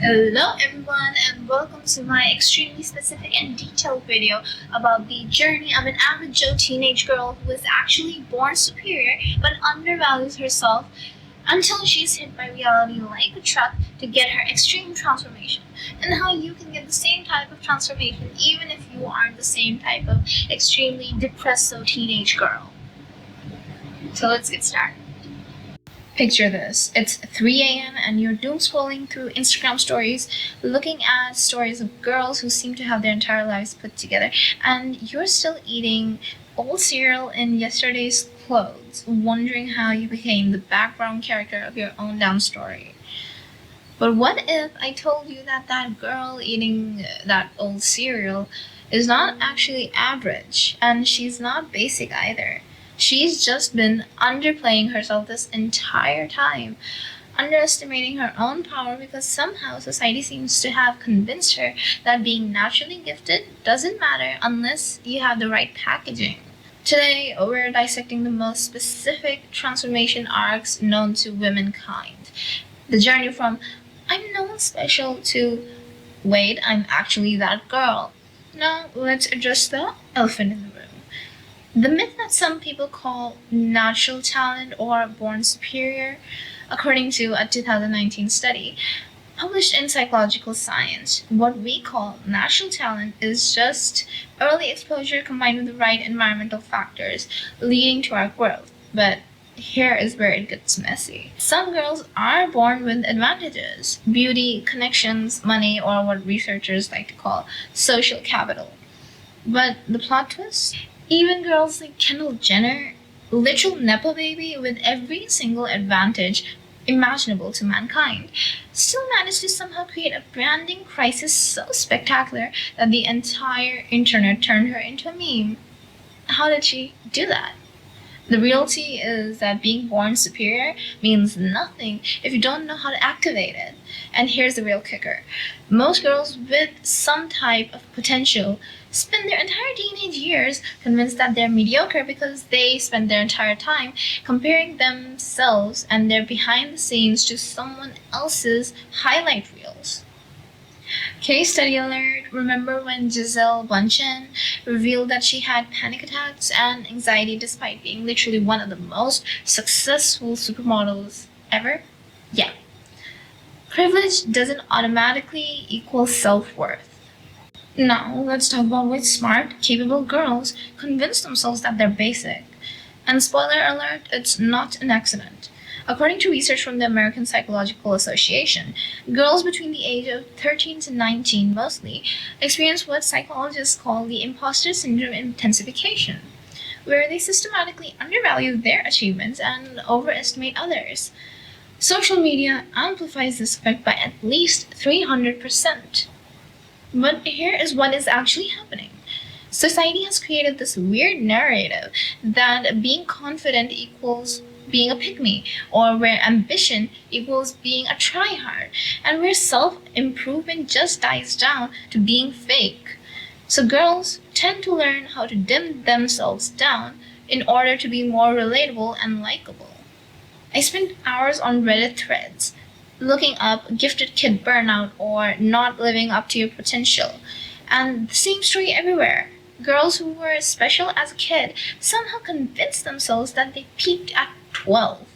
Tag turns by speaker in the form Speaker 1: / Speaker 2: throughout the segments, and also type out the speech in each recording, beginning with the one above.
Speaker 1: Hello everyone and welcome to my extremely specific and detailed video about the journey of an average Joe teenage girl who is actually born superior but undervalues herself until she's hit by reality like a truck to get her extreme transformation, and how you can get the same type of transformation even if you aren't the same type of extremely depressed teenage girl. So let's get started. Picture this. It's 3 a.m. and you're doom scrolling through Instagram stories, looking at stories of girls who seem to have their entire lives put together, and you're still eating old cereal in yesterday's clothes, wondering how you became the background character of your own down story. But what if I told you that that girl eating that old cereal is not actually average, and she's not basic either? She's just been underplaying herself this entire time, underestimating her own power because somehow society seems to have convinced her that being naturally gifted doesn't matter unless you have the right packaging. Today, we're dissecting the most specific transformation arcs known to womankind. The journey from "I'm no one special" to "wait, I'm actually that girl." Now, let's address the elephant in the room. The myth that some people call natural talent or born superior, according to a 2019 study published in Psychological Science. What we call natural talent is just early exposure combined with the right environmental factors leading to our growth. But here is where it gets messy. Some girls are born with advantages: beauty, connections, money, or what researchers like to call social capital. But the plot twist? Even girls like Kendall Jenner, literal Nepo baby with every single advantage imaginable to mankind, still managed to somehow create a branding crisis so spectacular that the entire internet turned her into a meme. How did she do that? The reality is that being born superior means nothing if you don't know how to activate it. And here's the real kicker. Most girls with some type of potential spend their entire teenage years convinced that they're mediocre because they spend their entire time comparing themselves and their behind the scenes to someone else's highlight reels. Case study alert. Remember when Giselle Bundchen revealed that she had panic attacks and anxiety despite being literally one of the most successful supermodels ever? Yeah. Privilege doesn't automatically equal self-worth. Now, let's talk about which smart, capable girls convince themselves that they're basic. And spoiler alert, it's not an accident. According to research from the American Psychological Association, girls between the age of 13 to 19 mostly experience what psychologists call the imposter syndrome intensification, where they systematically undervalue their achievements and overestimate others. Social media amplifies this effect by at least 300%. But here is what is actually happening. Society has created this weird narrative that being confident equals being a pick-me, or where ambition equals being a tryhard, and where self-improvement just dies down to being fake. So girls tend to learn how to dim themselves down in order to be more relatable and likable. I spent hours on Reddit threads looking up gifted kid burnout or not living up to your potential, and the same story everywhere. Girls who were special as a kid somehow convinced themselves that they peaked at 12.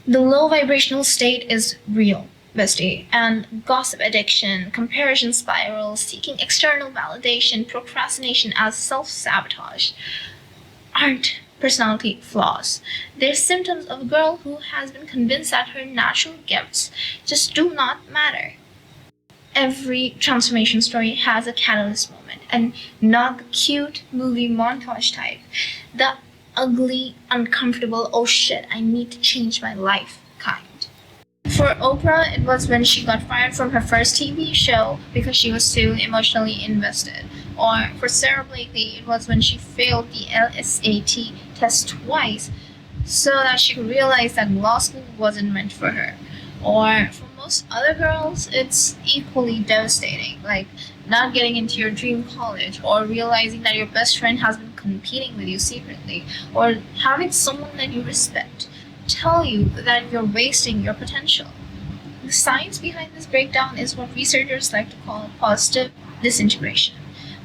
Speaker 1: The low vibrational state is real, bestie, and gossip addiction, comparison spirals, seeking external validation, procrastination as self-sabotage aren't personality flaws. They're symptoms of a girl who has been convinced that her natural gifts just do not matter. Every transformation story has a catalyst moment, and not the cute movie montage type. The ugly, uncomfortable, oh shit, I need to change my life kind. For Oprah, it was when she got fired from her first TV show because she was too emotionally invested. Or for Sarah Blakely, it was when she failed the LSAT test twice so that she could realize that law school wasn't meant for her. Or for most other girls, it's equally devastating, like not getting into your dream college, or realizing that your best friend has been competing with you secretly, or having someone that you respect tell you that you're wasting your potential. The science behind this breakdown is what researchers like to call positive disintegration.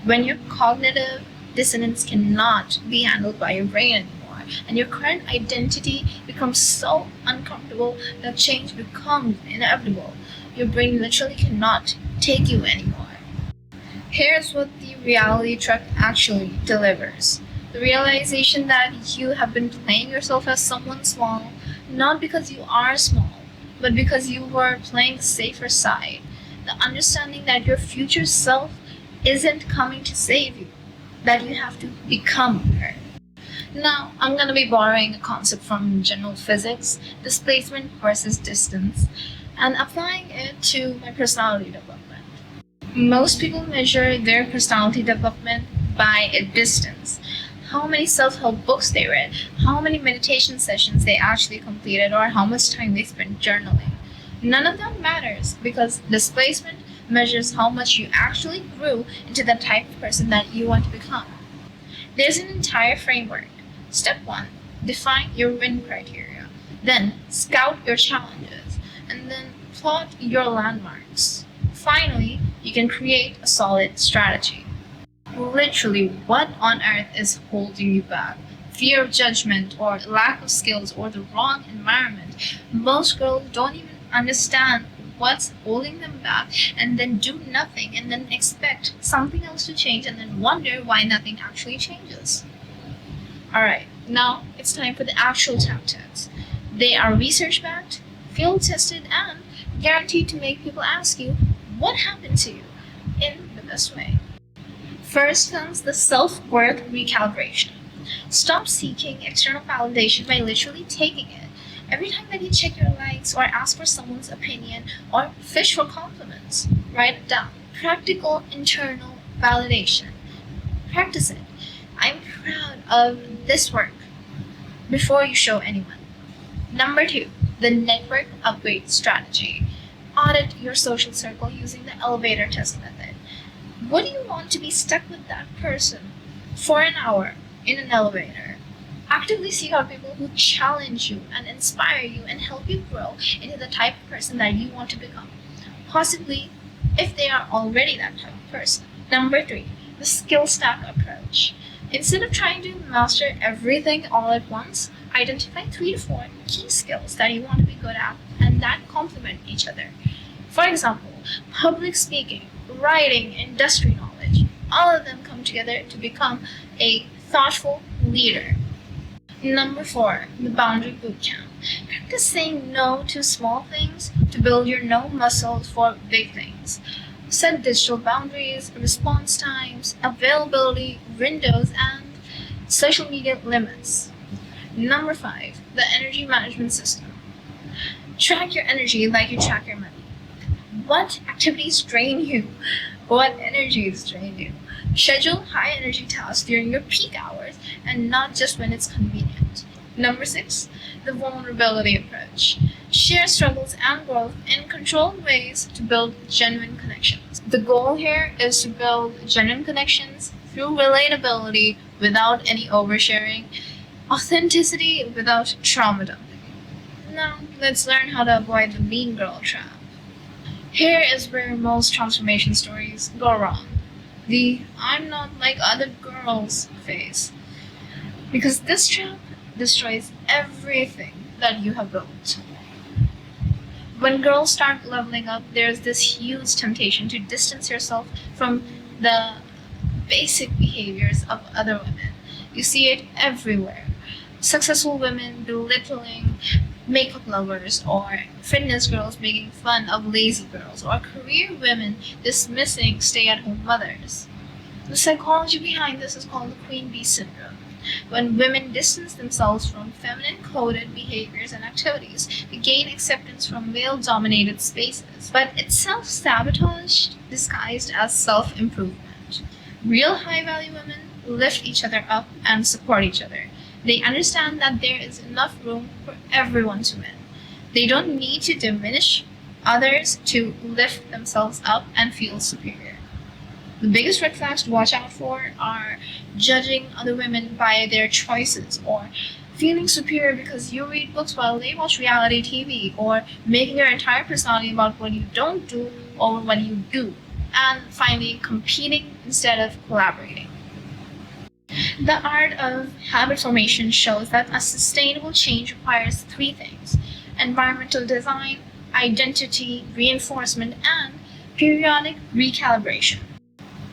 Speaker 1: When your cognitive dissonance cannot be handled by your brain anymore, and your current identity becomes so uncomfortable that change becomes inevitable, your brain literally cannot take you anymore. Here's what the reality check actually delivers: the realization that you have been playing yourself as someone small, not because you are small, but because you were playing the safer side. The understanding that your future self isn't coming to save you, that you have to become her. Now, I'm going to be borrowing a concept from general physics, displacement versus distance, and applying it to my personality development. Most people measure their personality development by a distance. How many self-help books they read, how many meditation sessions they actually completed, or how much time they spent journaling. None of that matters because displacement measures how much you actually grew into the type of person that you want to become. There's an entire framework. Step 1, define your win criteria. Then scout your challenges, and then plot your landmarks. Finally, you can create a solid strategy. Literally, what on earth is holding you back? Fear of judgment, or lack of skills, or the wrong environment. Most girls don't even understand what's holding them back and then do nothing and then expect something else to change and then wonder why nothing actually changes. Alright, now it's time for the actual tactics. They are research backed, field tested, and guaranteed to make people ask you, what happened to you? In the best way. First comes the self-worth recalibration. Stop seeking external validation by literally taking it. Every time that you check your likes or ask for someone's opinion or fish for compliments, write it down. Practical internal validation. Practice it. I'm proud of this work before you show anyone. Number 2, the network upgrade strategy. Audit your social circle using the elevator test method. Would you want to be stuck with that person for an hour in an elevator? Actively seek out people who challenge you and inspire you and help you grow into the type of person that you want to become. Possibly, if they are already that type of person. Number 3, the skill stack approach. Instead of trying to master everything all at once, identify 3 to 4 key skills that you want to be good at and that complement each other. For example, public speaking, writing, industry knowledge. All of them come together to become a thoughtful leader. Number 4, the boundary bootcamp. Practice saying no to small things to build your no muscles for big things. Set digital boundaries, response times, availability, windows, and social media limits. Number 5, the energy management system. Track your energy like you track your money. What activities drain you? What energies drain you? Schedule high energy tasks during your peak hours and not just when it's convenient. Number 6, the vulnerability approach. Share struggles and growth in controlled ways to build genuine connections. The goal here is to build genuine connections through relatability without any oversharing, authenticity without trauma dumping. Now, let's learn how to avoid the mean girl trap. Here is where most transformation stories go wrong. The I'm not like other girls phase. Because this trap destroys everything that you have built. When girls start leveling up, there's this huge temptation to distance yourself from the basic behaviors of other women. You see it everywhere. Successful women belittling makeup lovers, or fitness girls making fun of lazy girls, or career women dismissing stay-at-home mothers. The psychology behind this is called the queen bee syndrome. When women distance themselves from feminine-coded behaviors and activities, they gain acceptance from male-dominated spaces. But it's self-sabotage disguised as self-improvement. Real high-value women lift each other up and support each other. They understand that there is enough room for everyone to win. They don't need to diminish others to lift themselves up and feel superior. The biggest red flags to watch out for are judging other women by their choices or feeling superior because you read books while they watch reality TV, or making your entire personality about what you don't do or what you do, and finally, competing instead of collaborating. The art of habit formation shows that a sustainable change requires three things: environmental design, identity reinforcement, and periodic recalibration.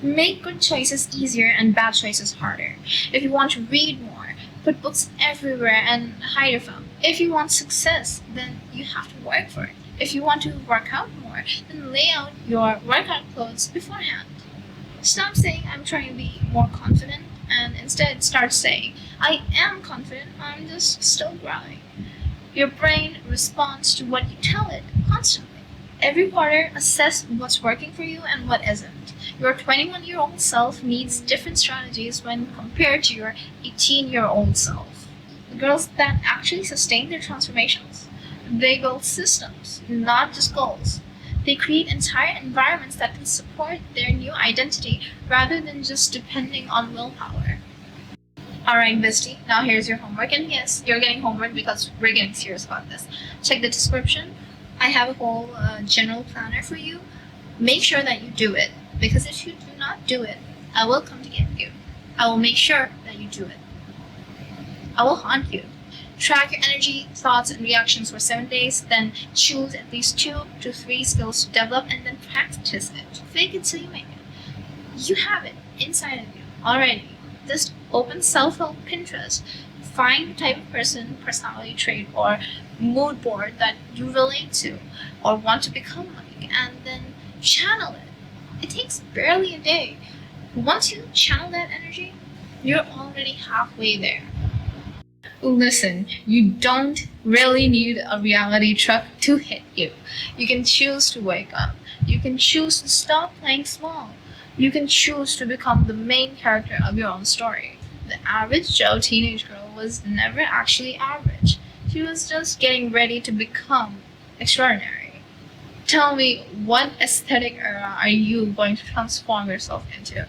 Speaker 1: Make good choices easier and bad choices harder. If you want to read more, put books everywhere and hide your phone. If you want success, then you have to work for it. If you want to work out more, then lay out your workout clothes beforehand. Stop saying I'm trying to be more confident and instead start saying I am confident, I'm just still growing. Your brain responds to what you tell it constantly. Every quarter, assess what's working for you and what isn't. Your 21-year-old self needs different strategies when compared to your 18-year-old self. The girls that actually sustain their transformations, they build systems, not just goals. They create entire environments that can support their new identity rather than just depending on willpower. Alright, bestie, now here's your homework. And yes, you're getting homework because we're getting serious about this. Check the description. I have a whole general planner for you. Make sure that you do it, because if you do not do it, I will come to get you. I will make sure that you do it. I will haunt you. Track your energy, thoughts, and reactions for 7 days, then choose at least 2 to 3 skills to develop and then practice it. Fake it till you make it. You have it inside of you already. Just open self-help Pinterest. Find the type of person, personality trait, or mood board that you relate to or want to become like, and then channel it. It takes barely a day. Once you channel that energy, you're already halfway there. Listen, you don't really need a reality truck to hit you. You can choose to wake up. You can choose to stop playing small. You can choose to become the main character of your own story. The average Joe teenage girl was never actually average. She was just getting ready to become extraordinary. Tell me, what aesthetic era are you going to transform yourself into?